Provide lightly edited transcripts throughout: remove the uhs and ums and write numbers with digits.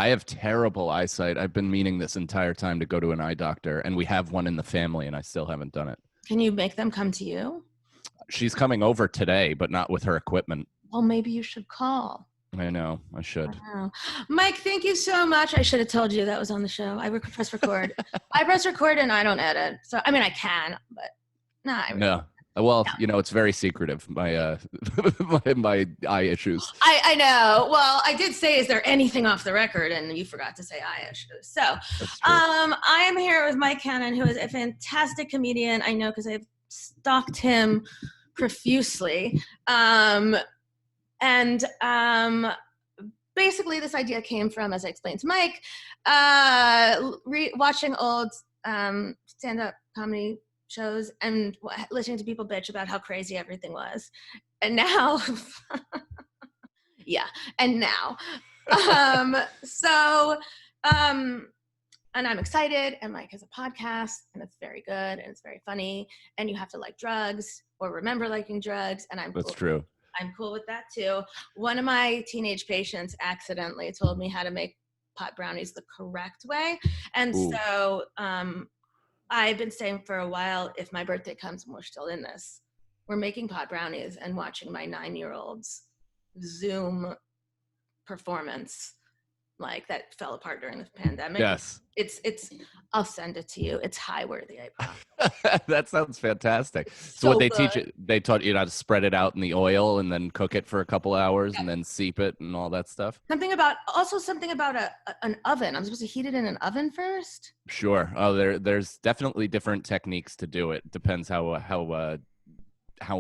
I have terrible eyesight. I've been meaning this entire time to go to an eye doctor, and we have one in the family, and I still haven't done it. Can you make them come to you? She's coming over today, but not with her equipment. Well, maybe you should call. I know. I should. Mike, thank you so much. I should have told you that was on the show. I press record. I press record and I don't edit. So, I mean, I can, but no. Well, it's very secretive, my my eye issues. I know. Well, I did say, is there anything off the record? And you forgot to say eye issues. So I am here with Mike Cannon, who is a fantastic comedian. I know because I've stalked him profusely. Basically this idea came from, as I explained to Mike, watching old stand-up comedy shows and listening to people bitch about how crazy everything was. And now, and I'm excited, and Mike has a podcast, and it's very good, and it's very funny, and you have to like drugs or remember liking drugs, and That's true. I'm cool with that too. One of my teenage patients accidentally told me how to make pot brownies the correct way. And so I've been saying for a while, if my birthday comes and we're still in this, we're making pot brownies and watching my 9-year-old's Zoom performance like that fell apart during the pandemic. Yes. It's I'll send it to you. It's high worthy, I promise. That sounds fantastic. So what they teach you, they taught you how to spread it out in the oil and then cook it for a couple hours and then seep it and all that stuff. Something about an oven. I'm supposed to heat it in an oven first? Sure. Oh, there's definitely different techniques to do it. Depends how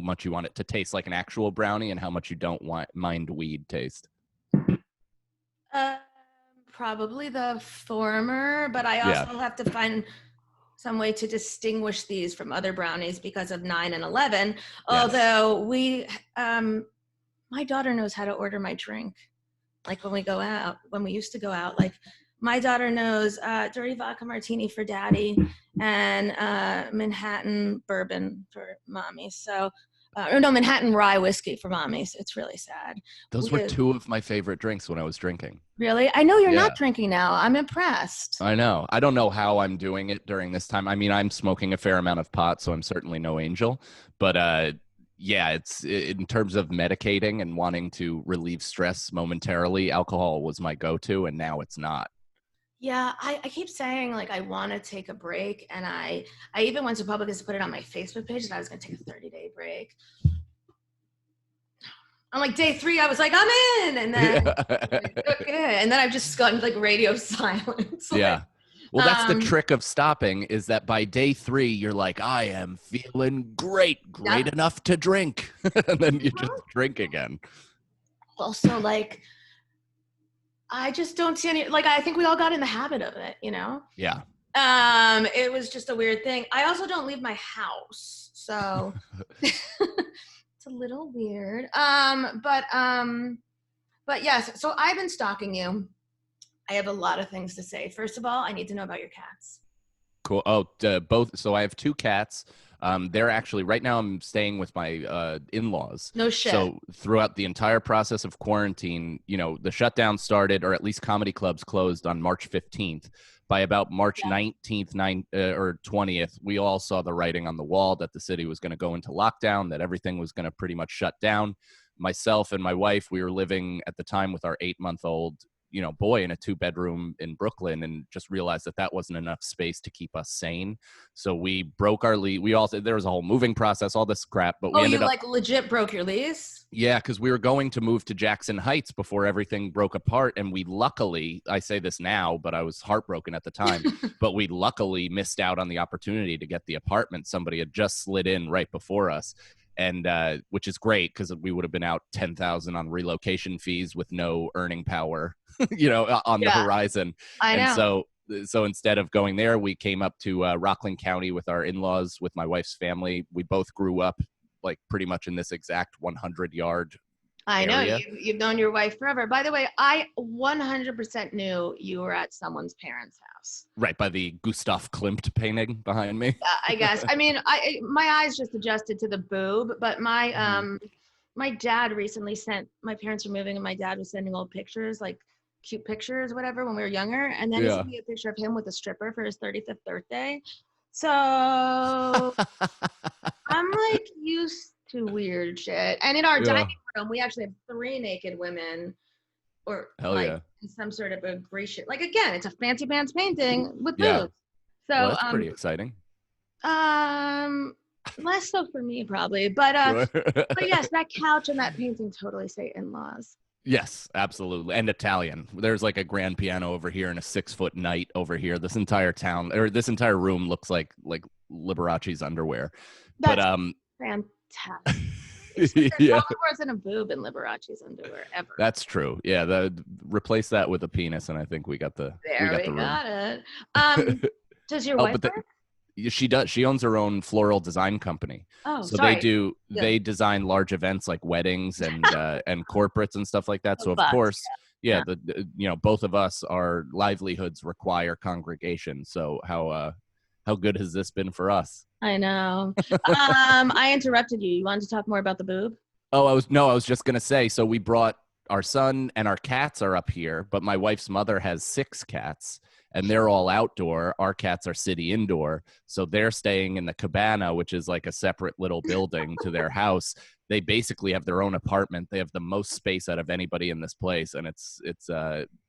much you want it to taste like an actual brownie and how much you don't mind weed taste. Probably the former, but I also have to find some way to distinguish these from other brownies because of 9 and 11. Yes. Although my daughter knows how to order my drink. Like when we used to go out, like my daughter knows dirty vodka martini for daddy and Manhattan bourbon for mommy. So, Manhattan rye whiskey for mommies. It's really sad. Those were two of my favorite drinks when I was drinking. Really? I know you're not drinking now. I'm impressed. I know. I don't know how I'm doing it during this time. I mean, I'm smoking a fair amount of pot, so I'm certainly no angel. But it's in terms of medicating and wanting to relieve stress momentarily, alcohol was my go-to, and now it's not. Yeah, I keep saying, like, I want to take a break, and I even went to Publicis to put it on my Facebook page that I was going to take a 30-day break. On, like, day 3, I was like, I'm in! And then, and then I've just gotten, like, radio silence. Yeah. Well, that's the trick of stopping, is that by day 3, you're like, I am feeling great enough to drink. And then you just drink again. Also, like, I just don't see any, like, I think we all got in the habit of it, you know? Yeah. It was just a weird thing. I also don't leave my house, so it's a little weird. But yes, so I've been stalking you. I have a lot of things to say. First of all, I need to know about your cats. Cool. Oh, both. So I have 2 cats. They're actually, right now I'm staying with my in-laws. No shit. So throughout the entire process of quarantine, the shutdown started, or at least comedy clubs closed on March 15th. By about March 19th or 20th, we all saw the writing on the wall that the city was going to go into lockdown, that everything was going to pretty much shut down. Myself and my wife, we were living at the time with our 8-month-old boy in a 2-bedroom in Brooklyn, and just realized that wasn't enough space to keep us sane. So we broke our lease. There was a whole moving process, all this crap, but we ended up, like, legit broke your lease? Yeah, because we were going to move to Jackson Heights before everything broke apart, and we luckily, I say this now, but I was heartbroken at the time, but we luckily missed out on the opportunity to get the apartment. Somebody had just slid in right before us. And which is great, because we would have been out $10,000 on relocation fees with no earning power, on the horizon. I know. And so instead of going there, we came up to Rockland County with our in-laws, with my wife's family. We both grew up like pretty much in this exact 100-yard I area. know. You've known your wife forever. By the way, I 100% knew you were at someone's parents' house. Right, by the Gustav Klimt painting behind me. I guess. I mean, my eyes just adjusted to the boob, but my dad recently my parents were moving, and my dad was sending old pictures, like cute pictures, whatever, when we were younger. And then he sent me a picture of him with a stripper for his 35th birthday. So I'm like used to weird shit. And in our dining room, we actually have 3 naked women, or in some sort of a Grecian. Like again, it's a fancy pants painting with boobs. So well, that's pretty exciting. Less so for me probably, but yes, that couch and that painting totally say in-laws. Yes, absolutely. And Italian. There's like a grand piano over here and a 6-foot knight over here. This entire town, or this entire room, looks like Liberace's underwear. That's fantastic. There wasn't a boob in Liberace's underwear ever. That's true. Yeah, replace that with a penis, and I think we got the got it. Does your wife work? She does. She owns her own floral design company. Oh, so sorry. they design large events like weddings and and corporates and stuff like that. So of course, both of us, our livelihoods require congregation. So how good has this been for us? I know. I interrupted you. You wanted to talk more about the boob? Oh, I was just gonna say. So we brought our son, and our cats are up here, but my wife's mother has 6 cats. And they're all outdoor. Our cats are city indoor. So they're staying in the cabana, which is like a separate little building to their house. They basically have their own apartment. They have the most space out of anybody in this place. And it's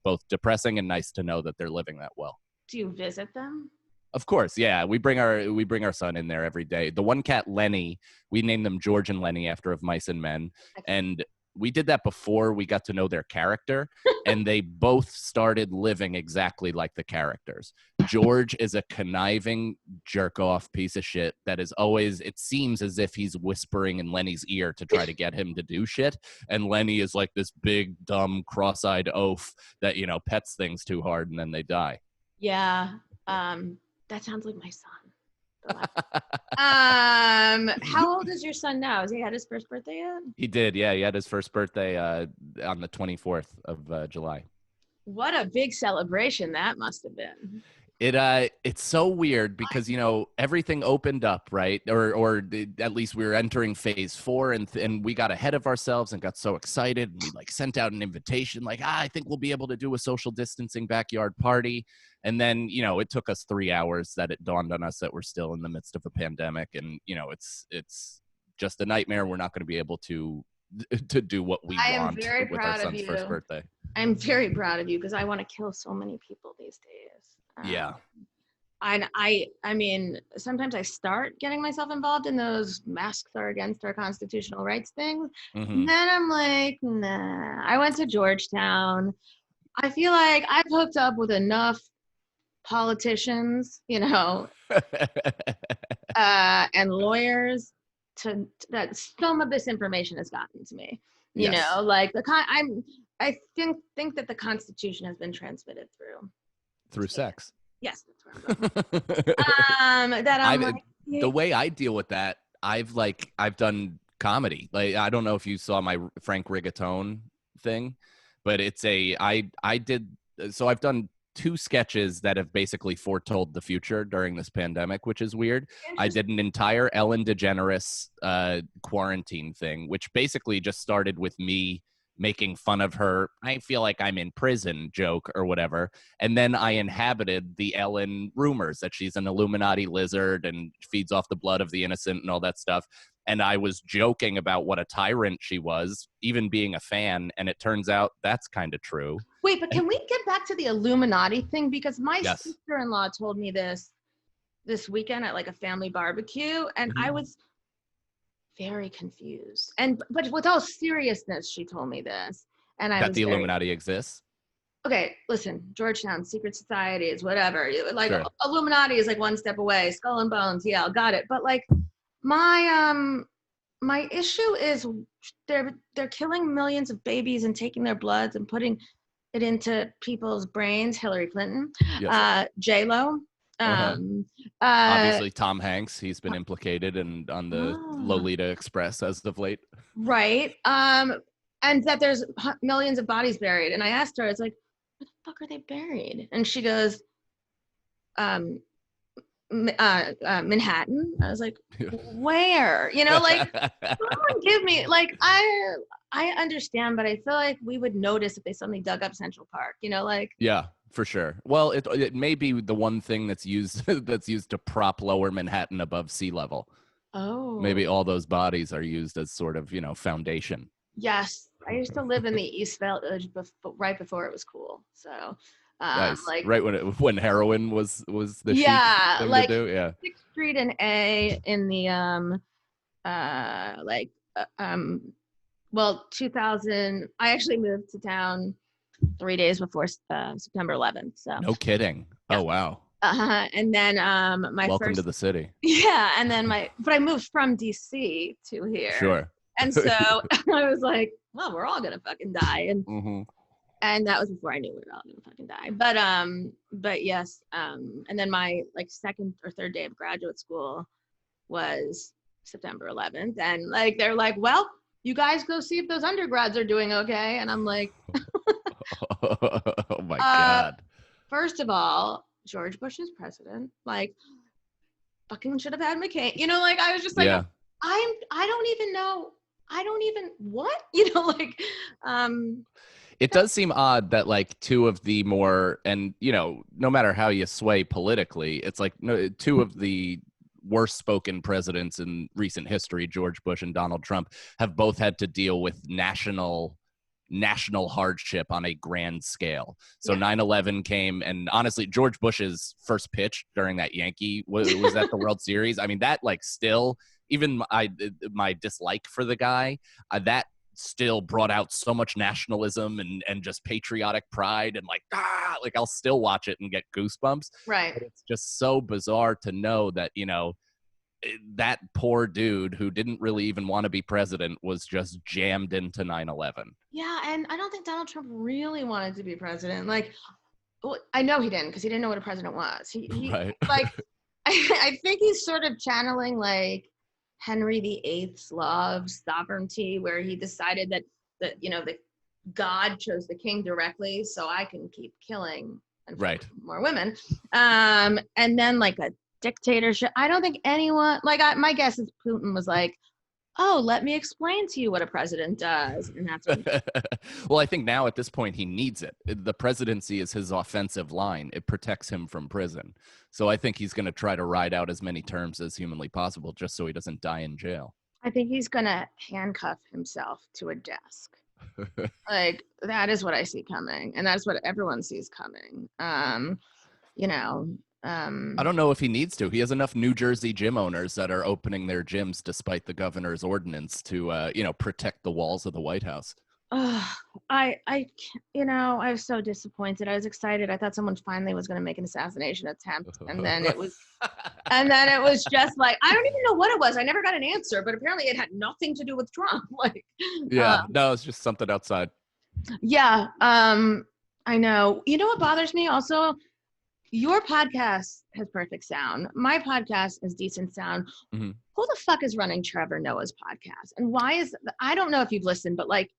both depressing and nice to know that they're living that well. Do you visit them? Of course, yeah. We bring our son in there every day. The one cat, Lenny, we named them George and Lenny after Of Mice and Men. And we did that before we got to know their character, and they both started living exactly like the characters. George is a conniving jerk-off piece of shit that is always, it seems as if he's whispering in Lenny's ear to try to get him to do shit, and Lenny is like this big, dumb, cross-eyed oaf that, pets things too hard and then they die. Yeah, that sounds like my son. How old is your son now? Has he had his first birthday yet? He did, yeah. He had his first birthday on the 24th of July. What a big celebration that must have been. It's so weird because everything opened up, right? Or at least we were entering phase 4, and we got ahead of ourselves and got so excited. And we sent out an invitation, I think we'll be able to do a social distancing backyard party. And then it took us 3 hours that it dawned on us that we're still in the midst of a pandemic, and it's just a nightmare. We're not going to be able to do what we want with our son's first birthday. I'm very proud of you because I want to kill so many people these days. Yeah. I mean, sometimes I start getting myself involved in those masks are against our constitutional rights things. Mm-hmm. And then I'm like, nah. I went to Georgetown. I feel like I've hooked up with enough politicians, and lawyers that some of this information has gotten to me. I think that the Constitution has been transmitted through sex. Yes, that's where the way I deal with that, I've done comedy. I don't know if you saw my Frank Rigatone thing, but I've done 2 sketches that have basically foretold the future during this pandemic, which is weird. I did an entire Ellen DeGeneres quarantine thing, which basically just started with me making fun of her "I feel like I'm in prison" joke or whatever. And then I inhabited the Ellen rumors that she's an Illuminati lizard and feeds off the blood of the innocent and all that stuff. And I was joking about what a tyrant she was, even being a fan. And it turns out that's kind of true. Wait, but can we get back to the Illuminati thing? Because my sister-in-law told me this weekend at a family barbecue, and I was very confused. But with all seriousness, she told me this, and Illuminati exists. Okay, listen, Georgetown, secret societies, whatever. Sure. Illuminati is one step away. Skull and Bones, yeah, got it. But my issue is they're killing millions of babies and taking their bloods and putting it into people's brains. Hillary Clinton, yes. J-Lo. Obviously, Tom Hanks. He's been implicated on the Lolita Express as of late. Right. And that there's millions of bodies buried. And I asked her, it's where the fuck are they buried? And she goes, Manhattan. I was like, where? You know, like, someone give me, like, I understand, but I feel like we would notice if they suddenly dug up Central Park, you know, like. Yeah, for sure. Well, it may be the one thing that's used that's used to prop lower Manhattan above sea level. Oh. Maybe all those bodies are used as sort of, foundation. Yes. I used to live in the East Village right before it was cool. So, nice. like, right when heroin was the chic thing like, to do. Yeah. 6th Street and A in the well, 2000. I actually moved to town 3 days before September 11th. So. No kidding. Yeah. Oh wow. And then welcome to the city. Yeah, and then but I moved from DC to here. Sure. And so I was like, well, we're all gonna fucking die, and and that was before I knew we were all gonna fucking die. But yes, and then my like 2nd or 3rd day of graduate school was September 11th, and like they're like, well, you guys go see if those undergrads are doing okay, and I'm like, oh my god. First of all, George Bush is president. Like, fucking should have had McCain. You know, like, I was just like, yeah. I don't even know. What? You know, like, it does seem odd that like two of the more, and no matter how you sway politically, it's like two of the worst spoken presidents in recent history, George Bush and Donald Trump, have both had to deal with national hardship on a grand scale. So 9/11 came, and honestly, George Bush's first pitch during that Yankee was at the World Series. I mean, that like still, even my dislike for the guy, that still brought out so much nationalism and just patriotic pride, and like I'll still watch it and get goosebumps. Right. But it's just so bizarre to know that that poor dude who didn't really even want to be president was just jammed into 9/11. Yeah, and I don't think Donald Trump really wanted to be president. Like, well, I know he didn't, because he didn't know what a president was. He right. Like, I think he's sort of channeling like Henry VIII's law of sovereignty, where he decided that that God chose the king directly, so I can keep killing and right more women. And then like a dictatorship. I don't think anyone, like, my guess is Putin was like, oh, let me explain to you what a president does. And that's what well, I think now at this point he needs it. The presidency is his offensive line. It protects him from prison. So I think he's going to try to ride out as many terms as humanly possible just so he doesn't die in jail. I think he's going to handcuff himself to a desk. Like, that is what I see coming. And that's what everyone sees coming. I don't know if he needs to. He has enough New Jersey gym owners that are opening their gyms despite the governor's ordinance to, protect the walls of the White House. I was so disappointed. I was excited. I thought someone finally was going to make an assassination attempt, and then it was, just like, I don't even know what it was. I never got an answer, but apparently it had nothing to do with Trump. Like, no, it's just something outside. Yeah, I know. You know what bothers me also? Your podcast has perfect sound. My podcast has decent sound. Mm-hmm. Who the fuck is running Trevor Noah's podcast? And why I don't know if you've listened, but like,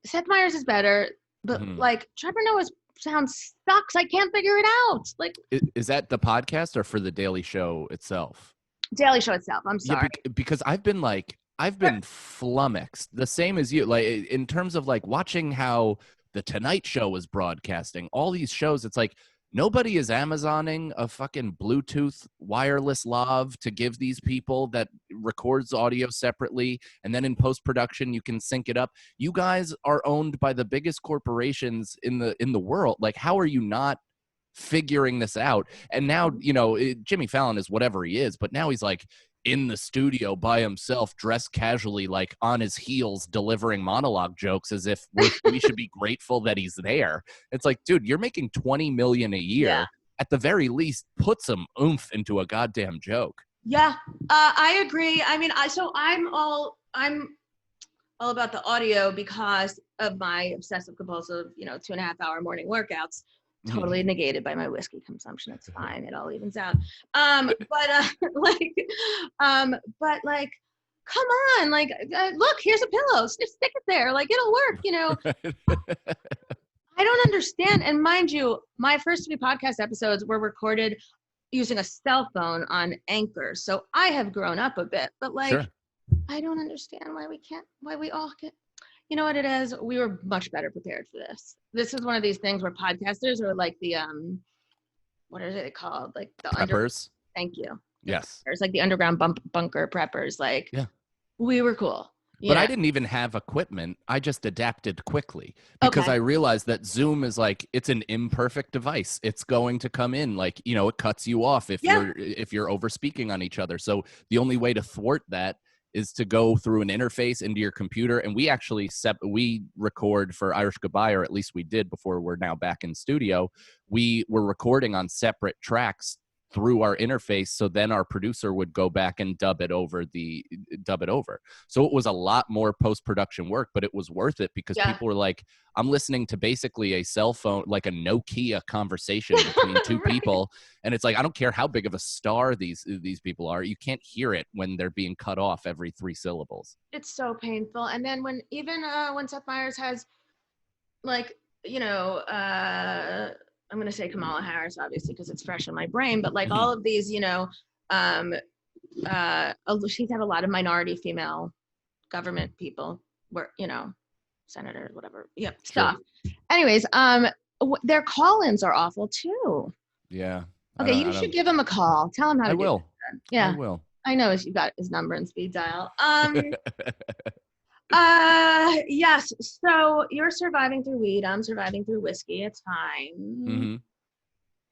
Seth Meyers is better, but like Trevor Noah's sound sucks. I can't figure it out. Like, is that the podcast or for the Daily Show itself? Daily Show itself. I'm sorry. Yeah, because I've been flummoxed, the same as you, like in terms of like watching how the Tonight Show was broadcasting all these shows. It's like, nobody is Amazoning a fucking Bluetooth wireless lav to give these people that records audio separately, and then in post-production you can sync it up. You guys are owned by the biggest corporations in the world. Like, how are you not figuring this out? And now, Jimmy Fallon is whatever he is, but now he's like in the studio by himself, dressed casually, like on his heels, delivering monologue jokes as if we should be grateful that he's there. It's like, dude, you're making $20 million a year. Yeah. At the very least, put some oomph into a goddamn joke. Yeah, I agree. I mean, I'm all about the audio because of my obsessive compulsive, 2.5 hour morning workouts. Totally negated by my whiskey consumption. It's fine. It all evens out. But come on, like, look, here's a pillow. Just stick it there. Like, it'll work, I don't understand. And mind you, my first 3 podcast episodes were recorded using a cell phone on Anchor. So I have grown up a bit, but like, Sure. I don't understand why we all get, you know what it is? We were much better prepared for this. This is one of these things where podcasters are like the, what are they called? Like the Preppers. Thank you. Yes. There's like the underground bunker preppers. Like, yeah, we were cool. But I didn't even have equipment. I just adapted quickly because I realized that Zoom is like, it's an imperfect device. It's going to come in like, you know, it cuts you off if you're over speaking on each other. So the only way to thwart that is to go through an interface into your computer. And we actually we record for Irish Goodbye, or at least we did before we're now back in studio. We were recording on separate tracks through our interface, so then our producer would go back and dub it over. So it was a lot more post-production work, but it was worth it because people were like, I'm listening to basically a cell phone, like a Nokia conversation between two people, and it's like, I don't care how big of a star these people are, you can't hear it when they're being cut off every 3 syllables. It's so painful. And then when Seth Meyers has, like, you know, I'm going to say Kamala Harris, obviously, because it's fresh in my brain, but like all of these, you know, she's had a lot of minority female government people, where, you know, senators, whatever, stuff. Anyways, their call-ins are awful too. Yeah. Okay, you should give him a call. Tell him how to do it. Yeah, I will. I know you got his number and speed dial. Yes. So you're surviving through weed. I'm surviving through whiskey. It's fine. Mm-hmm.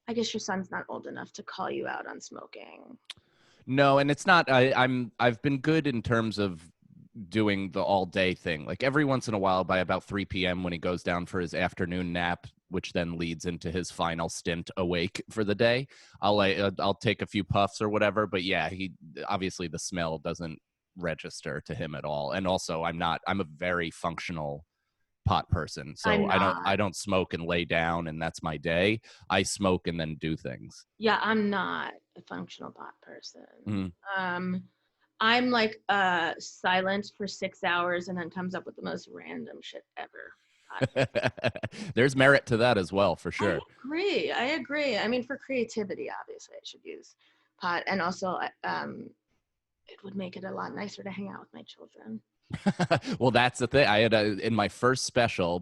I guess your son's not old enough to call you out on smoking. No, and it's not. I've been good in terms of doing the all day thing. Like every once in a while, by about 3 p.m. when he goes down for his afternoon nap, which then leads into his final stint awake for the day, I'll take a few puffs or whatever. But yeah, he obviously the smell doesn't register to him at all. And also I'm a very functional pot person. So I don't smoke and lay down and that's my day. I smoke and then do things. Yeah, I'm not a functional pot person. Mm-hmm. I'm like silent for 6 hours and then comes up with the most random shit ever. There's merit to that as well, for sure. I agree. I mean, for creativity, obviously I should use pot, and also it would make it a lot nicer to hang out with my children. Well, that's the thing. I had in my first special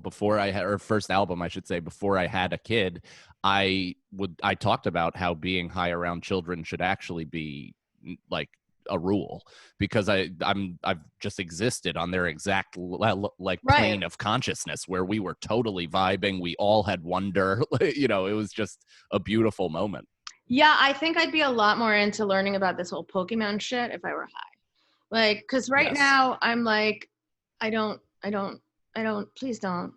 first album, I should say, before I had a kid, I talked about how being high around children should actually be like a rule, because I've just existed on their exact plane of consciousness where we were totally vibing. We all had wonder, you know, it was just a beautiful moment. Yeah, I think I'd be a lot more into learning about this whole Pokemon shit if I were high. Like, because now I'm like, I don't, please don't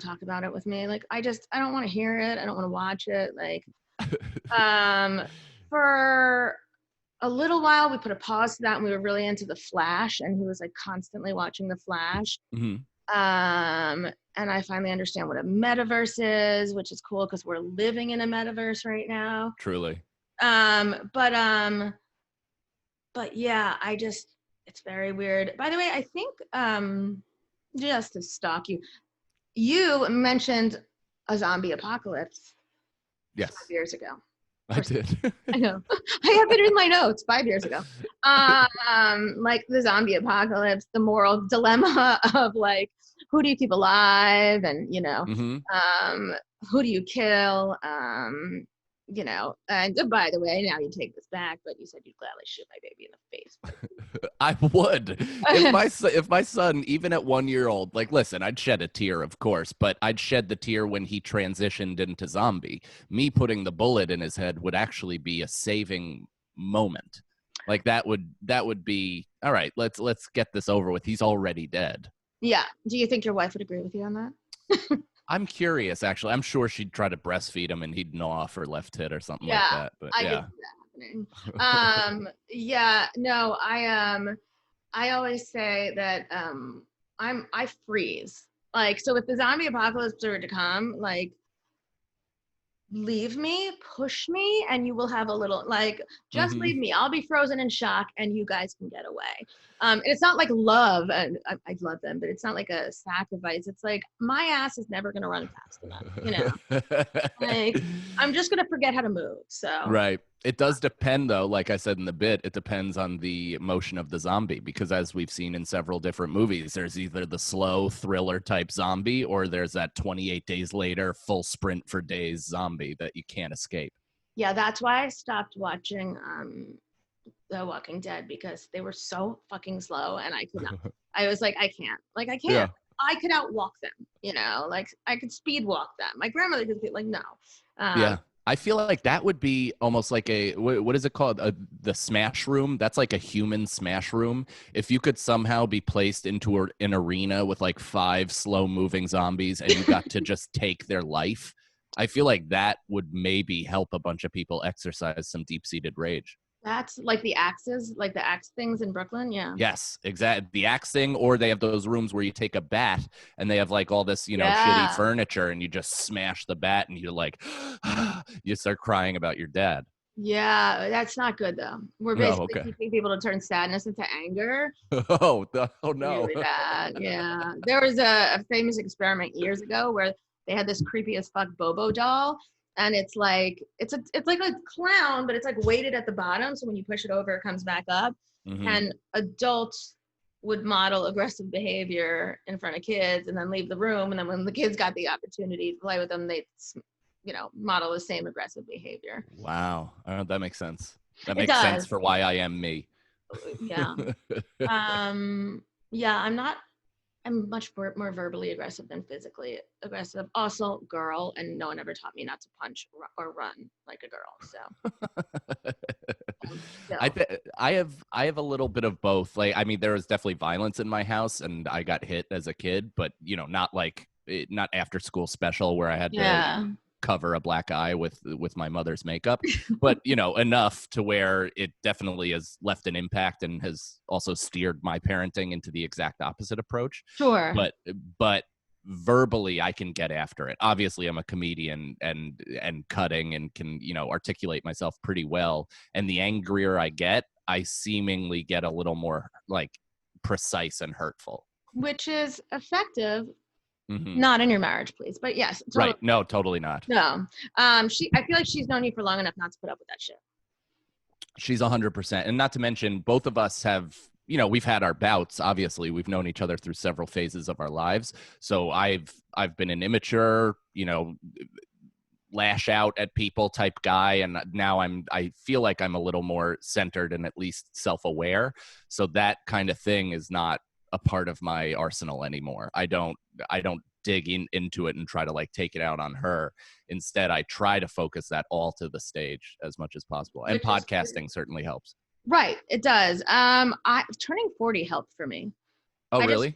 talk about it with me. Like, I don't want to hear it. I don't want to watch it. Like, for a little while, we put a pause to that and we were really into The Flash, and he was like constantly watching The Flash. Mm-hmm. And I finally understand what a metaverse is, which is cool because we're living in a metaverse right now. Truly. But yeah, it's very weird. By the way, I think, just to stalk you, you mentioned a zombie apocalypse. Yes. 5 years ago. I did. I know. I have it in my notes 5 years ago. Like the zombie apocalypse, the moral dilemma of like, who do you keep alive? And, you know, who do you kill? You know, and by the way, now you take this back, but you said you'd gladly shoot my baby in the face. I would. If my son, even at 1 year old, like, listen, I'd shed a tear, of course, but I'd shed the tear when he transitioned into zombie. Me putting the bullet in his head would actually be a saving moment. Like that would be, all right, let's get this over with. He's already dead. Yeah. Do you think your wife would agree with you on that? I'm curious, actually. I'm sure she'd try to breastfeed him and he'd gnaw off her left tit or something like that. But I could see that happening. Yeah, no, I always say that I freeze. Like, so if the zombie apocalypse were to come, like, leave me, push me, and you will have a little, like, just leave me. I'll be frozen in shock and you guys can get away. And it's not like love, and I love them, but it's not like a sacrifice. It's like, my ass is never going to run fast enough, you know? Like, I'm just going to forget how to move. So right. It does depend, though. Like I said in the bit, it depends on the motion of the zombie, because as we've seen in several different movies, there's either the slow thriller type zombie, or there's that 28 days later full sprint for days zombie that you can't escape. Yeah, that's why I stopped watching The Walking Dead, because they were so fucking slow, and I could not. I was like, I can't. Yeah. I could outwalk them, you know, like I could speed walk them. My grandmother could be like, no. Yeah. I feel like that would be almost like what is it called? The smash room. That's like a human smash room. If you could somehow be placed into an arena with like 5 slow moving zombies and you got to just take their life, I feel like that would maybe help a bunch of people exercise some deep seated rage. That's like the axes, like the axe things in Brooklyn. Yeah. Yes, exactly. The axe thing, or they have those rooms where you take a bat and they have like all this, shitty furniture, and you just smash the bat and you're like, you start crying about your dad. Yeah, that's not good though. We're basically teaching people to turn sadness into anger. Oh no. Really bad. Yeah. There was a famous experiment years ago where they had this creepy as fuck Bobo doll. And it's like it's like a clown, but it's like weighted at the bottom. So when you push it over, it comes back up. And adults would model aggressive behavior in front of kids and then leave the room. And then when the kids got the opportunity to play with them, they'd, model the same aggressive behavior. Wow. That makes sense. That makes sense for why I am me. Yeah. I'm much more verbally aggressive than physically aggressive. Also, girl, and no one ever taught me not to punch or run like a girl. So, I have a little bit of both. Like, I mean, there was definitely violence in my house, and I got hit as a kid, but not after school special where I had to cover a black eye with my mother's makeup, but enough to where it definitely has left an impact and has also steered my parenting into the exact opposite approach. Sure. But verbally I can get after it. Obviously I'm a comedian and cutting and can articulate myself pretty well, and the angrier I get, I seemingly get a little more like precise and hurtful, which is effective. Not in your marriage, please. But yes. Totally. Right. No, totally not. No. I feel like she's known you for long enough not to put up with that shit. She's 100%. And not to mention, both of us have, we've had our bouts. Obviously, we've known each other through several phases of our lives. So I've been an immature, lash out at people type guy. And now I feel like I'm a little more centered and at least self-aware. So that kind of thing is not a part of my arsenal anymore. I don't dig into it and try to like take it out on her. Instead, I try to focus that all to the stage as much as possible. And podcasting certainly helps. Right. It does. Turning 40 helped for me. Oh, really?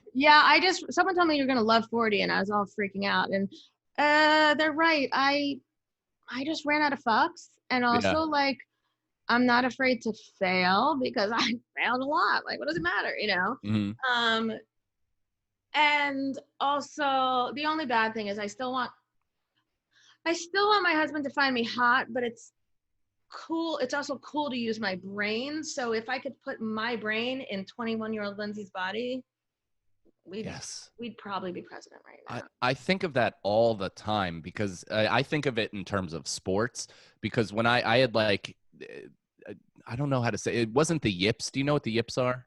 Someone told me you're going to love 40 and I was all freaking out, and they're right. I just ran out of fucks, and also I'm not afraid to fail because I failed a lot. Like, what does it matter, And also, the only bad thing is I still want my husband to find me hot, but it's cool. It's also cool to use my brain. So if I could put my brain in 21-year-old Lindsay's body, we'd probably be president right now. I think of that all the time because I think of it in terms of sports, because when I had like, I don't know how to say it. Wasn't the yips. Do you know what the yips are?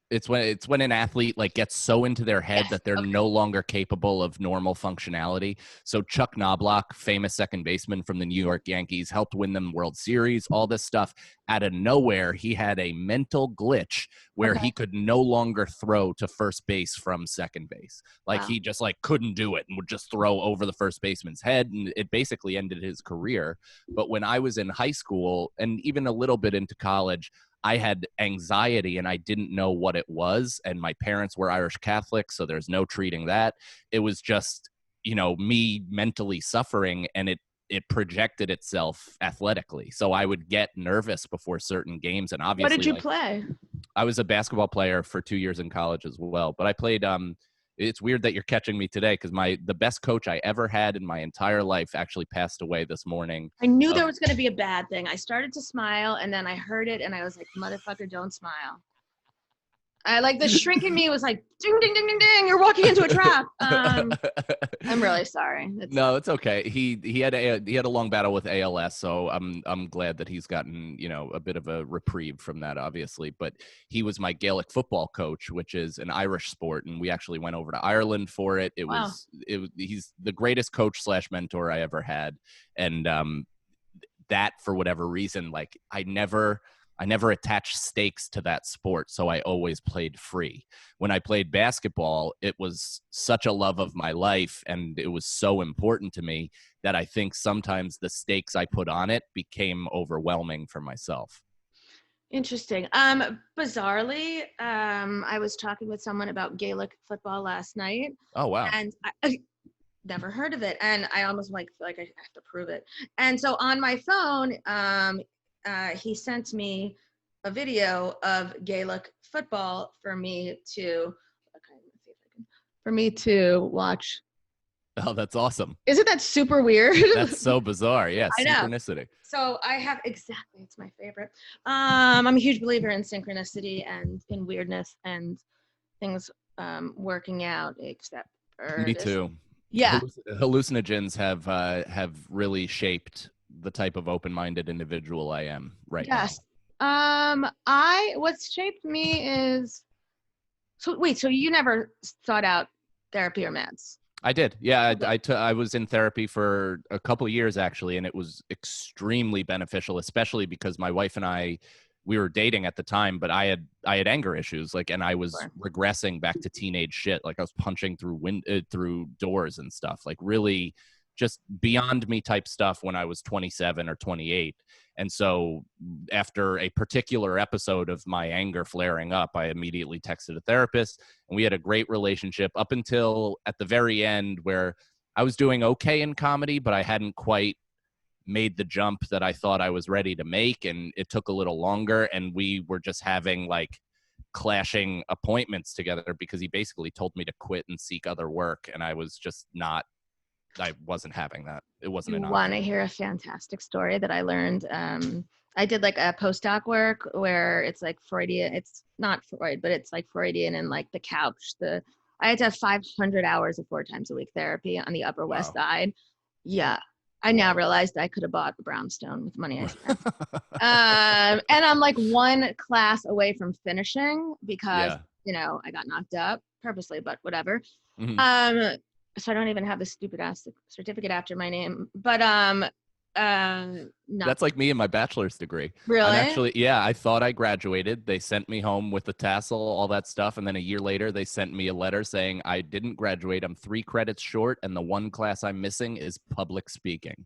It's when an athlete like gets so into their head that they're no longer capable of normal functionality. So Chuck Knobloch, famous second baseman from the New York Yankees, helped win them World Series, all this stuff. Out of nowhere, he had a mental glitch where he could no longer throw to first base from second base. Like he just like couldn't do it and would just throw over the first baseman's head, and it basically ended his career. But when I was in high school and even a little bit into college, I had anxiety and I didn't know what it was. And my parents were Irish Catholic, so there's no treating that. It was just, me mentally suffering, and it projected itself athletically. So I would get nervous before certain games. And obviously, what did you play? I was a basketball player for 2 years in college as well, but I played It's weird that you're catching me today because the best coach I ever had in my entire life actually passed away this morning. I knew there was going to be a bad thing. I started to smile, and then I heard it, and I was like, motherfucker, don't smile. I like the shrink in me was like, ding, ding, ding, ding, ding. You're walking into a trap. I'm really sorry. No, it's okay. He had a long battle with ALS, so I'm glad that he's gotten, a bit of a reprieve from that, obviously. But he was my Gaelic football coach, which is an Irish sport, and we actually went over to Ireland for it. He's the greatest coach / mentor I ever had, and that for whatever reason, like I never attached stakes to that sport, so I always played free. When I played basketball, it was such a love of my life, and it was so important to me that I think sometimes the stakes I put on it became overwhelming for myself. Interesting. Bizarrely, I was talking with someone about Gaelic football last night. Oh, wow. And I never heard of it, and I almost feel like I have to prove it. And so on my phone, he sent me a video of Gaelic football for me to watch. Oh, that's awesome. Isn't that super weird? That's so bizarre. Yeah, synchronicity. So I have exactly, it's my favorite. I'm a huge believer in synchronicity and in weirdness and things working out, except for me too. Yeah. Hallucinogens have really shaped the type of open-minded individual I am right now. Yes. What's shaped me is, so you never sought out therapy or meds? I did. Yeah. I was in therapy for a couple of years actually, and it was extremely beneficial, especially because my wife and we were dating at the time, but I had anger issues, and I was regressing back to teenage shit. Like I was punching through doors and stuff, like really just beyond me type stuff when I was 27 or 28. And so after a particular episode of my anger flaring up, I immediately texted a therapist, and we had a great relationship up until at the very end, where I was doing okay in comedy, but I hadn't quite made the jump that I thought I was ready to make. And it took a little longer, and we were just having clashing appointments together because he basically told me to quit and seek other work. And I wasn't having that. It wasn't enough. You want to hear a fantastic story that I learned? I did a postdoc work where it's Freudian. It's not Freud, but it's Freudian and the couch. I had to have 500 hours of 4 times a week therapy on the Upper West Side. Yeah. I now realized I could have bought a brownstone with the money I spent. And I'm one class away from finishing because, I got knocked up purposely, but whatever. Mm-hmm. So I don't even have the stupid ass certificate after my name, but no. That's like me and my bachelor's degree. Really? I thought I graduated. They sent me home with the tassel, all that stuff. And then a year later, they sent me a letter saying I didn't graduate. I'm 3 credits short. And the one class I'm missing is public speaking.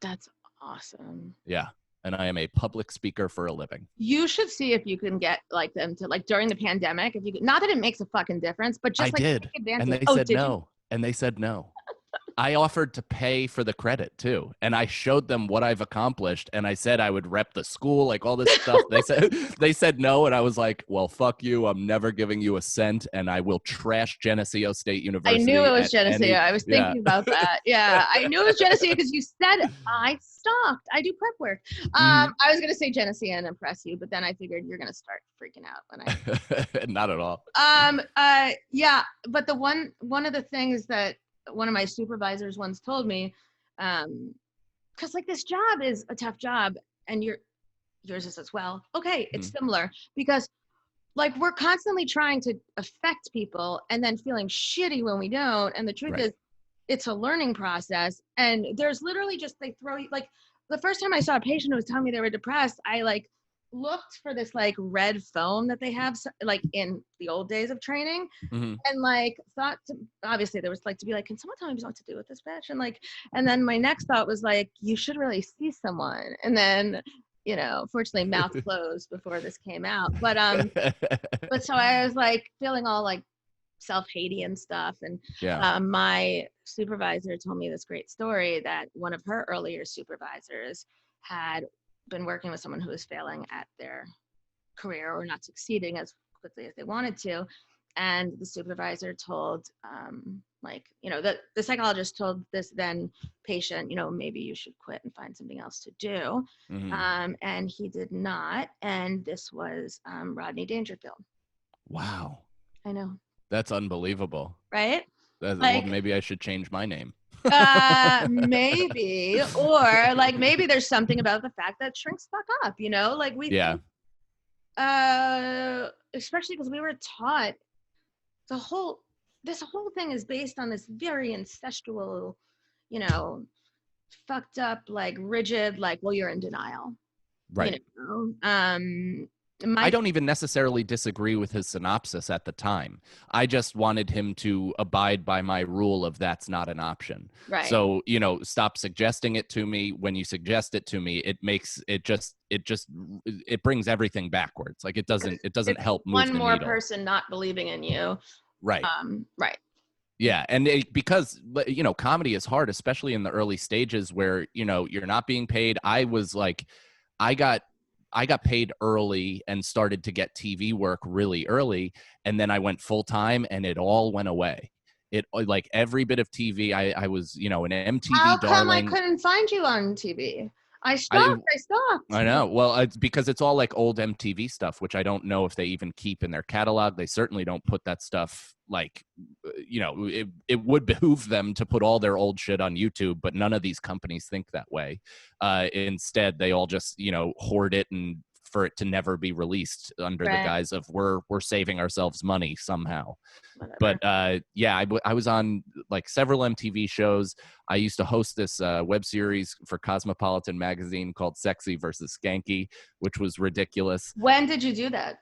That's awesome. Yeah. And I am a public speaker for a living. You should see if you can get them to during the pandemic. If you could, not that it makes a fucking difference, but just take advantage. And they said no. And they said no. I offered to pay for the credit too. And I showed them what I've accomplished. And I said I would rep the school, all this stuff. They said no. And I was like, well, fuck you. I'm never giving you a cent. And I will trash Geneseo State University. I knew it was Geneseo. I was thinking about that. Yeah. I knew it was Geneseo because you said I stalked. I do prep work. I was going to say Geneseo and impress you, but then I figured you're going to start freaking out when I. Not at all. Yeah. But one of the things that one of my supervisors once told me, because this job is a tough job, and yours is as well. Okay, it's similar because we're constantly trying to affect people and then feeling shitty when we don't. And the truth is, it's a learning process. And there's literally just they throw you the first time I saw a patient who was telling me they were depressed, I looked for this red foam that they have in the old days of training, and thought obviously there was to be can someone tell me what to do with this bitch, and then my next thought was you should really see someone, and then fortunately mouth closed before this came out, but so I was feeling all self-hatey and stuff, and my supervisor told me this great story that one of her earlier supervisors had been working with someone who was failing at their career or not succeeding as quickly as they wanted to. And the supervisor told, the psychologist told this then patient, maybe you should quit and find something else to do. And he did not. And this was Rodney Dangerfield. Wow. I know. That's unbelievable. Right? Well, maybe I should change my name. Maybe, or maybe there's something about the fact that shrinks fuck up, we think, especially because we were taught this whole thing is based on this very incestual, fucked up, rigid, well, you're in denial. Right. I don't even necessarily disagree with his synopsis at the time. I just wanted him to abide by my rule of that's not an option. Right. So, stop suggesting it to me. When you suggest it to me, it makes it brings everything backwards. It doesn't help move one the more needle. Person not believing in you. Right. Right. Yeah. And because, comedy is hard, especially in the early stages where, you're not being paid. I was I got paid early and started to get TV work really early. And then I went full time and it all went away. Every bit of TV, I was, an MTV How darling. Come I couldn't find you on TV? I stopped. I know. Well, it's because it's all old MTV stuff, which I don't know if they even keep in their catalog. They certainly don't put that stuff it would behoove them to put all their old shit on YouTube, but none of these companies think that way. Instead, they all just, hoard it and for it to never be released under the guise of we're saving ourselves money somehow. Whatever. But I was on several MTV shows. I used to host this web series for Cosmopolitan magazine called Sexy versus Skanky, which was ridiculous. When did you do that?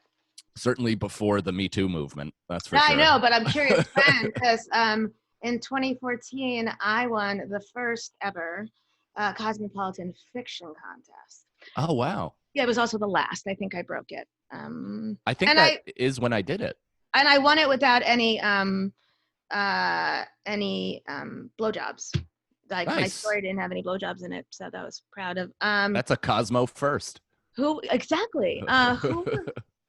Certainly before the Me Too movement. That's for sure. I know, but I'm curious when, because in 2014 I won the first ever Cosmopolitan fiction contest. Oh wow! Yeah, it was also the last. I think I broke it. I think that is when I did it. And I won it without any blowjobs. Nice. My story didn't have any blowjobs in it, so that I was proud of. That's a Cosmo first. Who exactly? Who?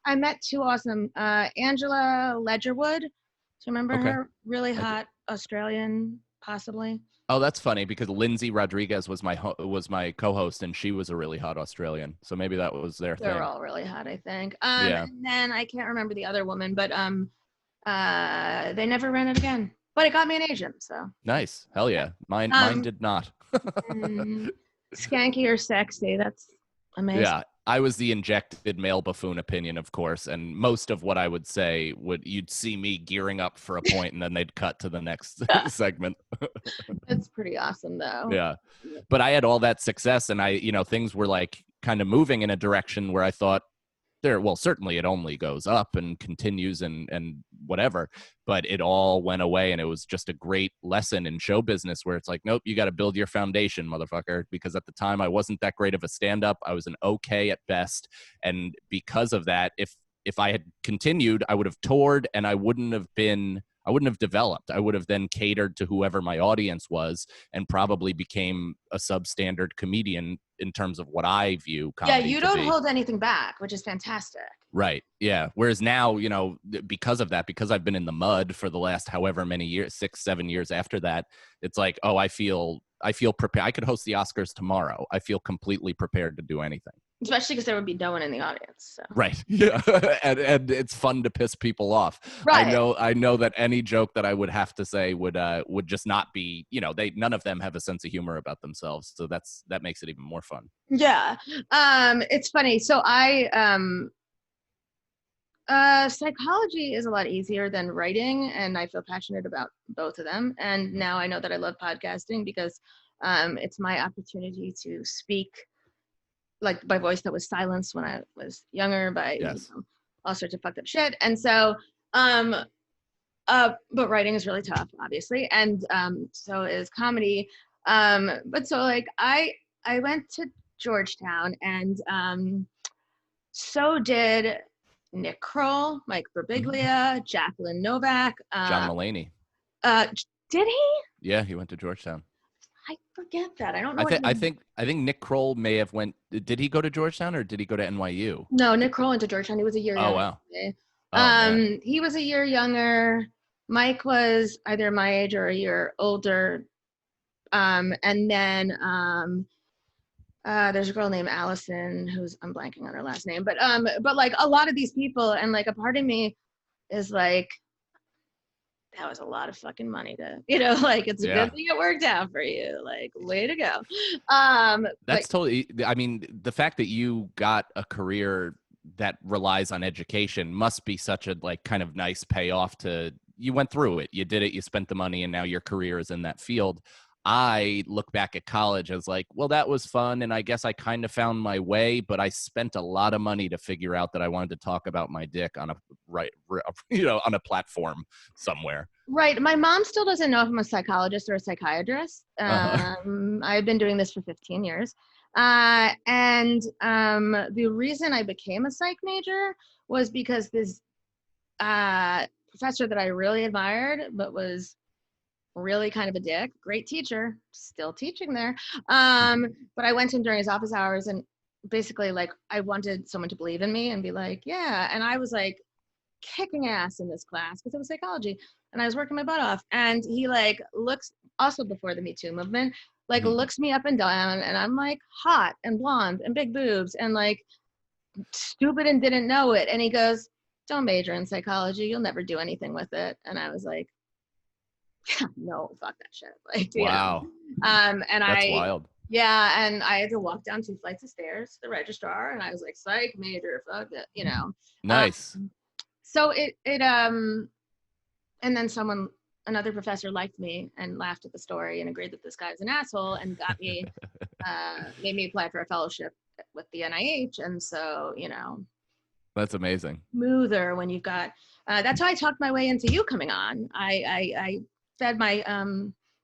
I met two awesome, Angela Ledgerwood. Do you remember her? Really hot Australian, possibly. Oh, that's funny because Lindsay Rodriguez was my co-host, and she was a really hot Australian. So maybe that was their thing. They're all really hot, I think. And then I can't remember the other woman, but they never ran it again. But it got me an agent, so. Nice. Hell yeah. Mine did not. Skanky or sexy, that's amazing. Yeah. I was the injected male buffoon opinion, of course, and most of what I would say you'd see me gearing up for a point, and then they'd cut to the next segment. It's pretty awesome, though. Yeah, but I had all that success, and things were kind of moving in a direction where I thought, certainly it only goes up and continues and whatever, but it all went away, and it was just a great lesson in show business where it's nope, you got to build your foundation, motherfucker, because at the time I wasn't that great of a stand-up. I was an okay at best, and because of that, if I had continued, I would have toured, and I wouldn't have developed. I would have then catered to whoever my audience was and probably became a substandard comedian in terms of what I view comedy. Yeah, you don't hold anything back, which is fantastic. Right. Yeah. Whereas now, because of that, because I've been in the mud for the last however many years, 6-7 years after that, it's I feel prepared. I could host the Oscars tomorrow. I feel completely prepared to do anything. Especially because there would be no one in the audience. So. Right. Yeah. and it's fun to piss people off. Right. I know that any joke that I would have to say would just not be, none of them have a sense of humor about themselves. So that makes it even more fun. Yeah. It's funny. So psychology is a lot easier than writing, and I feel passionate about both of them. And now I know that I love podcasting because it's my opportunity to speak my voice that was silenced when I was younger by all sorts of fucked up shit. And so, but writing is really tough, obviously. And so is comedy. But so I went to Georgetown, and so did Nick Kroll, Mike Birbiglia, Jacqueline Novak. John Mulaney. Did he? Yeah, he went to Georgetown. I forget that. I don't know. I think Nick Kroll may have went. Did he go to Georgetown or did he go to NYU? No, Nick Kroll went to Georgetown. He was a year. Oh wow. He was a year younger. Mike was either my age or a year older. And then there's a girl named Allison who's, I'm blanking on her last name, but like a lot of these people, and like a part of me is like, that was a lot of fucking money to, like, it's a good thing it worked out for you. Like, way to go. That's totally, I mean, the fact that you got a career that relies on education must be such a like kind of nice payoff to, you went through it, you did it, you spent the money, and now your career is in that field. I look back at college as like, well, that was fun, and I guess I kind of found my way, but I spent a lot of money to figure out that I wanted to talk about my dick on a on a platform somewhere. Right. My mom still doesn't know if I'm a psychologist or a psychiatrist. I've been doing this for 15 years. And the reason I became a psych major was because this professor that I really admired, but was really kind of a dick, great teacher, still teaching there. But I went to him during his office hours, and basically like I wanted someone to believe in me and be like, yeah. And I was like kicking ass in this class because it was psychology, and I was working my butt off. And he like looks, also before the Me Too movement, like looks me up and down, and I'm like hot and blonde and big boobs and like stupid and didn't know it. And he goes, don't major in psychology, you'll never do anything with it. And I was like, no, fuck that shit. Like, wow. And that's wild. Yeah, and I had to walk down 2 flights of stairs to the registrar, and I was like, psych major, fuck it, Nice. So and then another professor liked me and laughed at the story and agreed that this guy's an asshole, and got me, made me apply for a fellowship with the NIH. And so, that's amazing. Smoother when you've got, that's how I talked my way into you coming on. I fed my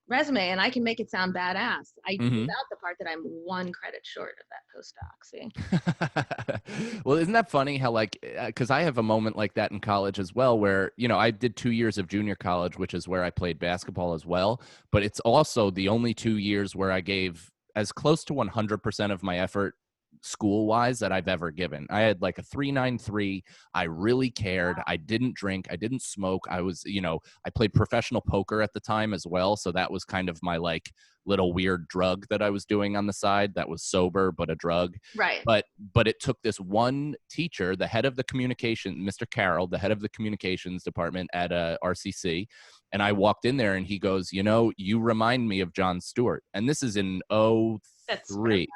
resume, and I can make it sound badass. I leave out the part that I'm 1 credit short of that postdoc. See? Well, isn't that funny how like, because I have a moment like that in college as well, where I did 2 years of junior college, which is where I played basketball as well, but it's also the only 2 years where I gave as close to 100% of my effort school-wise that I've ever given. I had like a 3.93. I really cared. I didn't drink. I didn't smoke. I was, I played professional poker at the time as well. So that was kind of my like little weird drug that I was doing on the side that was sober, but a drug. Right. But it took this one teacher, the head of the communication, Mr. Carroll, the head of the communications department at RCC. And I walked in there and he goes, you remind me of Jon Stewart. And this is in 03.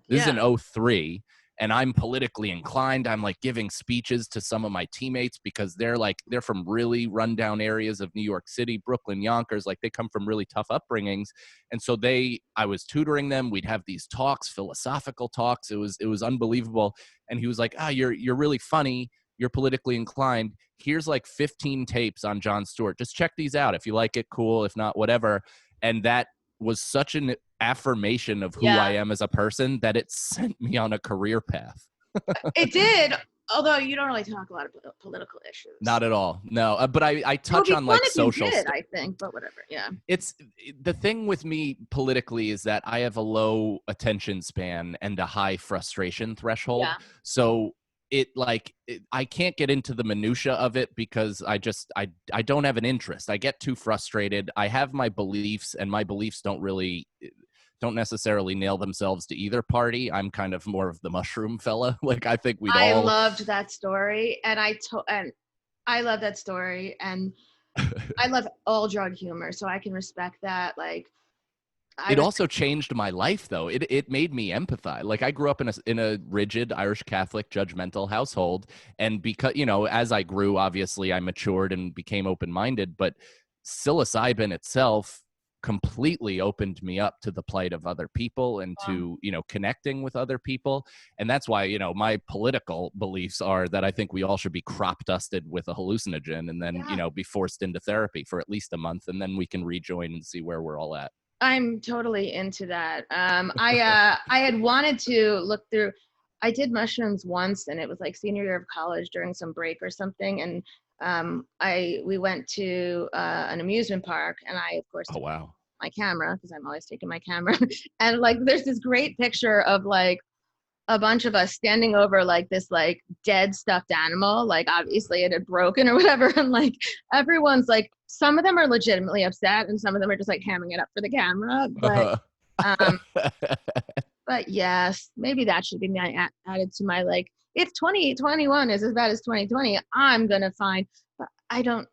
This is in 03, and I'm politically inclined. I'm like giving speeches to some of my teammates because they're from really rundown areas of New York City, Brooklyn, Yonkers. Like they come from really tough upbringings. And so I was tutoring them. We'd have these talks, philosophical talks. It was unbelievable. And he was like, you're really funny. You're politically inclined. Here's like 15 tapes on Jon Stewart. Just check these out. If you like it, cool. If not, whatever. And that was such an affirmation of who I am as a person that it sent me on a career path. It did, although you don't really talk a lot of political issues. Not at all. No, but I touch on like social stuff. I think, but whatever. Yeah. It's the thing with me politically is that I have a low attention span and a high frustration threshold. Yeah. So I can't get into the minutia of it because I don't have an interest. I get too frustrated. I have my beliefs, and my beliefs don't necessarily nail themselves to either party. I'm kind of more of the mushroom fella. Like I think I loved that story, and I love that story, and I love all drug humor, so I can respect that. Like it also changed my life, though. It made me empathize. Like I grew up in a rigid Irish Catholic judgmental household. And because, as I grew, obviously I matured and became open-minded, but psilocybin itself completely opened me up to the plight of other people and to, connecting with other people. And that's why, my political beliefs are that I think we all should be crop dusted with a hallucinogen and then, be forced into therapy for at least a month. And then we can rejoin and see where we're all at. I'm totally into that. I had wanted to look through, I did mushrooms once, and it was like senior year of college during some break or something. And we went to an amusement park, and I, of course, took my camera because I'm always taking my camera. And like, there's this great picture of like a bunch of us standing over like this like dead stuffed animal, like obviously it had broken or whatever, and like everyone's like, some of them are legitimately upset and some of them are just like hamming it up for the camera, but but yes, maybe that should be added to my, like, if 2021 is as bad as 2020, I'm gonna find, but I don't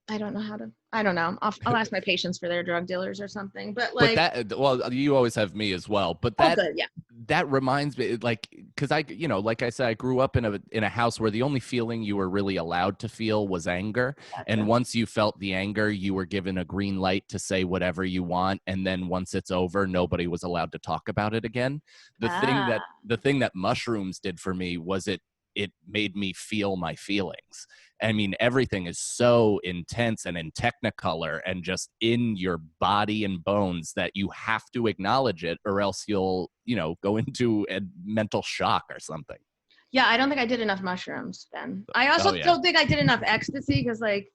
know how to, I don't know. I'll ask my patients for their drug dealers or something. But like, but that, well, you always have me as well. But that, good, yeah. That reminds me, like, because I, you know, like I said, I grew up in a house where the only feeling you were really allowed to feel was anger. Gotcha. And once you felt the anger, you were given a green light to say whatever you want. And then once it's over, nobody was allowed to talk about it again. The thing that mushrooms did for me was it made me feel my feelings. I mean, everything is so intense and in technicolor and just in your body and bones that you have to acknowledge it, or else you'll, you know, go into a mental shock or something. Yeah, I don't think I did enough mushrooms then. I also don't think I did enough ecstasy, because like,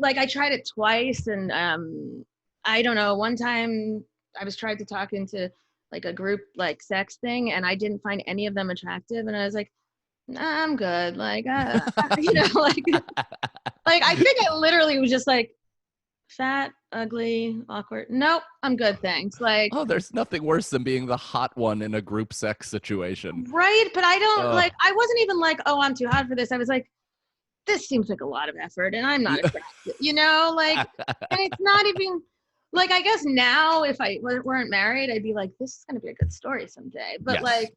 I tried it twice, and I don't know, one time I was trying to talk into like a group like sex thing, and I didn't find any of them attractive, and I was like, nah, I'm good. Like, you know, like I think I literally was just like, fat, ugly, awkward. Nope, I'm good, thanks. Like, oh, there's nothing worse than being the hot one in a group sex situation. Right, but I don't like, I wasn't even like, oh, I'm too hot for this. I was like, this seems like a lot of effort and I'm not attracted, you know, like, and it's not even, like, I guess now if I weren't married, I'd be like, this is going to be a good story someday. But like,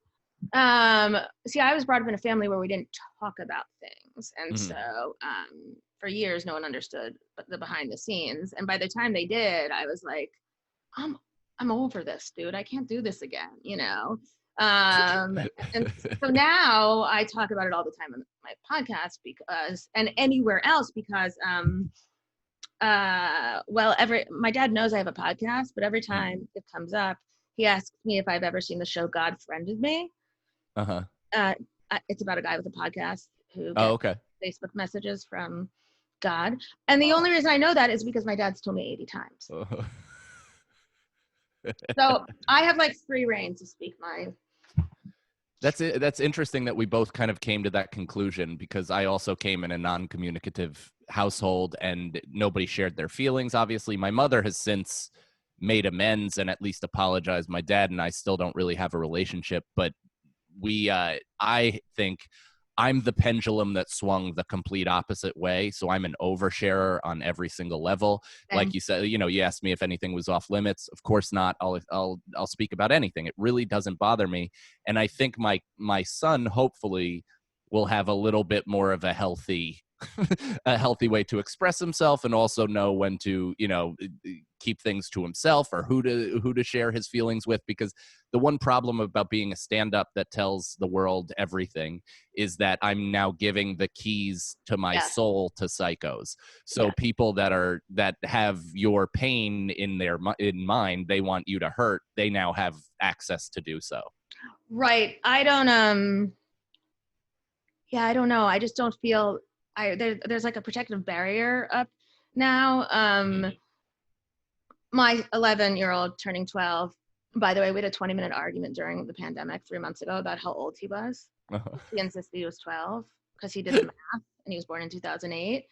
see, I was brought up in a family where we didn't talk about things. And so for years, no one understood the behind the scenes. And by the time they did, I was like, I'm over this, dude. I can't do this again, you know? And so now I talk about it all the time on my podcast because, and anywhere else, because, well, my dad knows I have a podcast, but every time it comes up, he asks me if I've ever seen the show God Friended Me. It's about a guy with a podcast who gets Facebook messages from God. And the only reason I know that is because my dad's told me 80 times. So I have like free reign to speak my. That's interesting that we both kind of came to that conclusion, because I also came in a non-communicative household and nobody shared their feelings. Obviously, my mother has since made amends and at least apologized. My dad and I still don't really have a relationship, but I think I'm the pendulum that swung the complete opposite way. So I'm an oversharer on every single level. Like you said, you know, you asked me if anything was off limits. Of course not. I'll speak about anything. It really doesn't bother me. And I think my son hopefully will have a little bit more of a healthy way to express himself, and also know when to, you know, keep things to himself, or who to share his feelings with. Because the one problem about being a stand-up that tells the world everything is that I'm now giving the keys to my soul to psychos. So people that have your pain in mind, they want you to hurt, they now have access to do so. Right. I don't I don't know. I just don't feel there's like a protective barrier up now. My 11-year-old turning 12. By the way, we had a 20-minute argument during the pandemic 3 months ago about how old he was. He insisted he was 12 because he did the math, and he was born in 2008.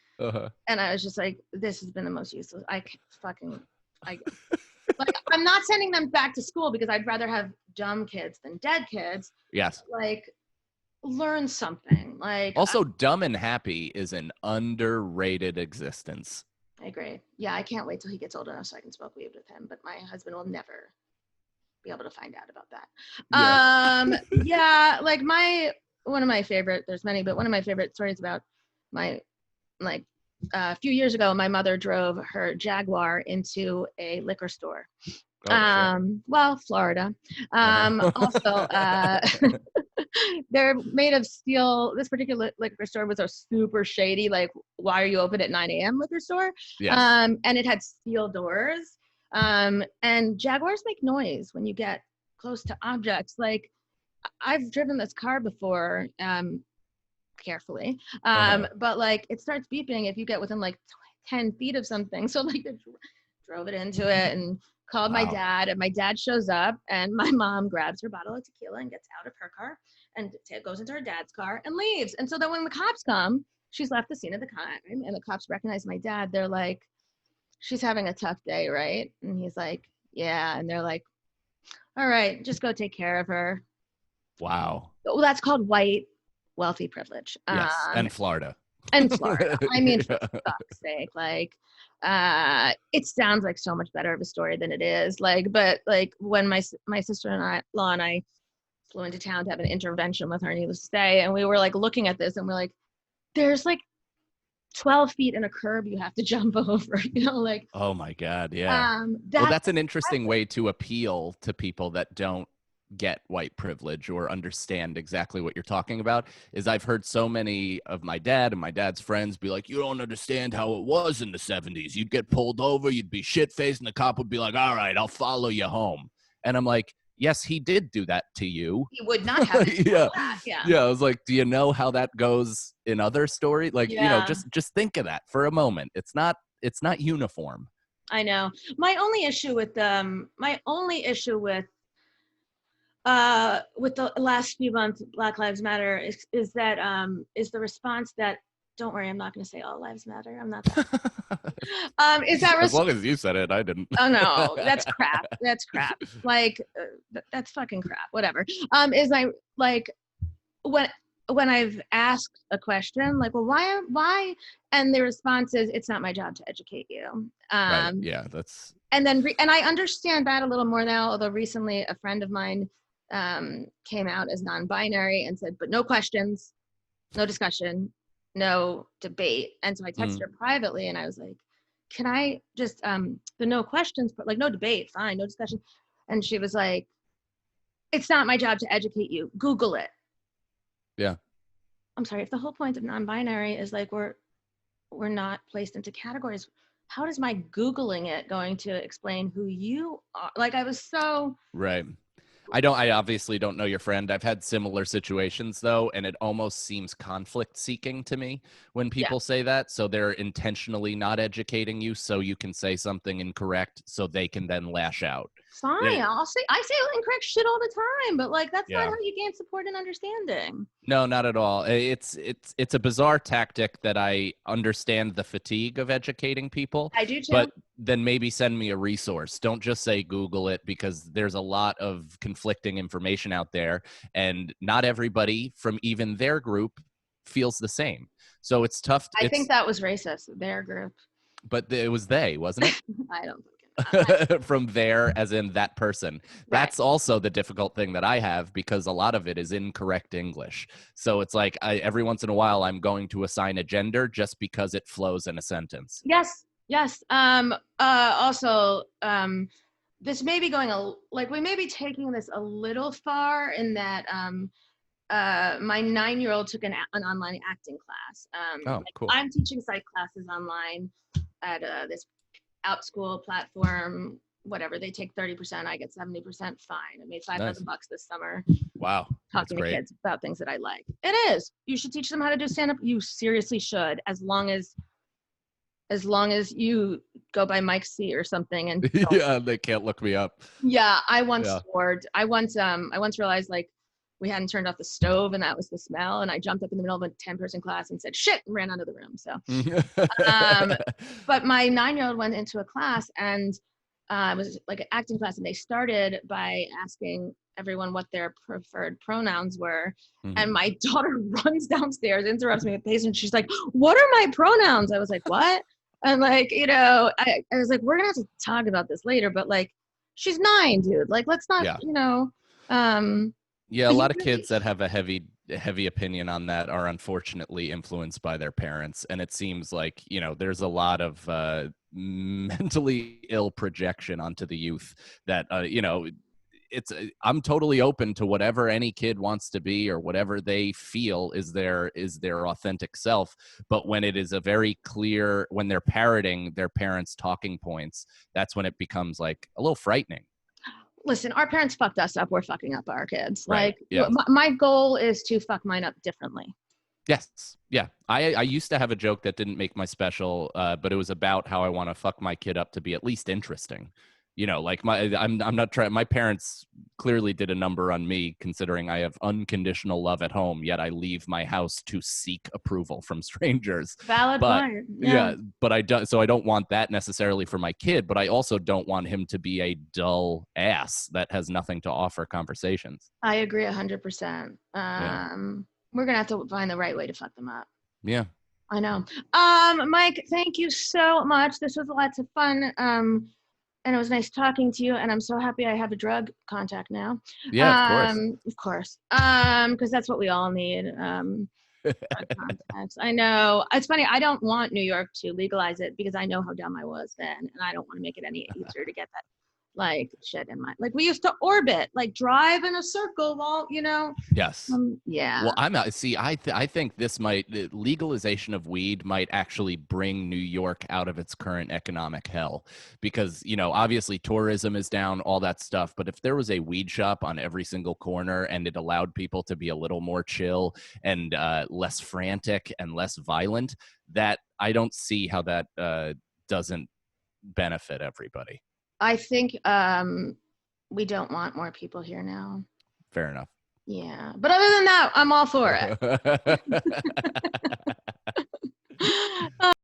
And I was just like, this has been the most useless. Like, I'm not sending them back to school because I'd rather have dumb kids than dead kids. Yes. Like, learn something. Like, also, dumb and happy is an underrated existence. I agree. Yeah, I can't wait till he gets old enough so I can smoke weed with him, but my husband will never be able to find out about that. Yeah, like one of my favorite, there's many, but one of my favorite stories about a few years ago, my mother drove her Jaguar into a liquor store. Well, Florida. Also, they're made of steel. This particular liquor store was a super shady, like, why are you open at 9 a.m. liquor store? Yes. And it had steel doors. And Jaguars make noise when you get close to objects. Like, I've driven this car before, carefully, but like, it starts beeping if you get within like 10 feet of something. So like, they drove it into it, and called my dad, and my dad shows up, and my mom grabs her bottle of tequila and gets out of her car and goes into her dad's car and leaves. And so then when the cops come, she's left the scene of the crime, and the cops recognize my dad. They're like, she's having a tough day, right? And he's like, yeah. And they're like, all right, just go take care of her. Wow. Well, that's called white, wealthy privilege. Yes, and Florida. And Florida. I mean, for fuck's sake, like, it sounds like so much better of a story than it is. Like, but like when my sister-in-law and I flew into town to have an intervention with her, needless to say, and we were like looking at this, and we're like, there's like 12 feet in a curb you have to jump over, you know, like. Oh my God, yeah. That's an interesting way to appeal to people that don't get white privilege or understand exactly what you're talking about. Is I've heard so many of my dad and my dad's friends be like, you don't understand how it was in the 70s. You'd get pulled over, you'd be shit-faced, and the cop would be like, all right, I'll follow you home. And I'm like, yes, he did do that to you. He would not have yeah. I was like, do you know how that goes in other stories? Like, you know, just think of that for a moment. It's not uniform. I know. My only issue with the last few months, Black Lives Matter, is the response that, don't worry, I'm not going to say all lives matter. I'm not that. Is that as long as you said it, I didn't. Oh no, that's crap. That's crap. Like, that's fucking crap. Whatever. Is I like when I've asked a question, like, well, why? And the response is, it's not my job to educate you. Right. Yeah, that's. And then, and I understand that a little more now. Although recently, a friend of mine came out as non-binary and said, but no questions, no discussion, no debate. And so I texted her privately, and I was like, can I just the no questions, but like no debate, fine, no discussion. And she was like, it's not my job to educate you, Google it. Yeah. I'm sorry, if the whole point of non-binary is like we're not placed into categories, how is my Googling it going to explain who you are? Like, I was so right. I obviously don't know your friend. I've had similar situations though, and it almost seems conflict seeking to me when people say that. So they're intentionally not educating you so you can say something incorrect so they can then lash out. Fine, I say incorrect shit all the time, but like that's not how you gain support and understanding. No, not at all. It's a bizarre tactic that I understand the fatigue of educating people. I do too. But then maybe send me a resource. Don't just say Google it, because there's a lot of conflicting information out there, and not everybody from even their group feels the same. So it's tough. I think that was racist, their group. But it was they, wasn't it? I don't think from there, as in that person. That's also the difficult thing that I have, because a lot of it is incorrect English. So it's like every once in a while I'm going to assign a gender just because it flows in a sentence. Yes. Also, this may be going we may be taking this a little far in that my 9-year-old took an online acting class. Cool. I'm teaching psych classes online at this out school platform, whatever. They take 30%, I get 70%. Fine. I made $5,000 this summer. Wow. Talking to kids about things that I like. It is. You should teach them how to do stand-up. You seriously should, as long as you go by Mike C or something. And yeah, they can't look me up. Yeah, I once realized like we hadn't turned off the stove and that was the smell, and I jumped up in the middle of a 10-person class and said shit and ran out of the room. So but my 9-year-old went into a class, and it was like an acting class, and they started by asking everyone what their preferred pronouns were. And my daughter runs downstairs, interrupts me with pace, and she's like, what are my pronouns? I was like, what? And like, you know, I was like, we're gonna have to talk about this later, but like, she's 9, dude. Like, let's not, you know. Yeah, a lot of kids that have a heavy opinion on that are unfortunately influenced by their parents. And it seems like, you know, there's a lot of mentally ill projection onto the youth that, you know, I'm totally open to whatever any kid wants to be or whatever they feel is their authentic self. But when it is a very clear, when they're parroting their parents' talking points, that's when it becomes like a little frightening. Listen, our parents fucked us up. We're fucking up our kids. Right. Like, yeah. my goal is to fuck mine up differently. Yes. Yeah. I used to have a joke that didn't make my special, but it was about how I want to fuck my kid up to be at least interesting. You know, like I'm not trying. My parents clearly did a number on me, considering I have unconditional love at home, yet I leave my house to seek approval from strangers. Valid But point. yeah, but I don't. So I don't want that necessarily for my kid, but I also don't want him to be a dull ass that has nothing to offer conversations. I agree 100%. Yeah. We're gonna have to find the right way to fuck them up. Yeah. I know. Mike, thank you so much. This was lots of fun. And it was nice talking to you. And I'm so happy I have a drug contact now. Yeah, of course. Of course. Because that's what we all need. Drug contacts. I know. It's funny. I don't want New York to legalize it because I know how dumb I was then, and I don't want to make it any easier to get that like shit in my, like we used to orbit, like drive in a circle while, you know. Yes. Yeah. Well, I'm not. See, I think this might, the legalization of weed might actually bring New York out of its current economic hell, because, you know, obviously tourism is down, all that stuff. But if there was a weed shop on every single corner and it allowed people to be a little more chill and less frantic and less violent, that I don't see how that doesn't benefit everybody. I think we don't want more people here now. Fair enough. Yeah. But other than that, I'm all for it.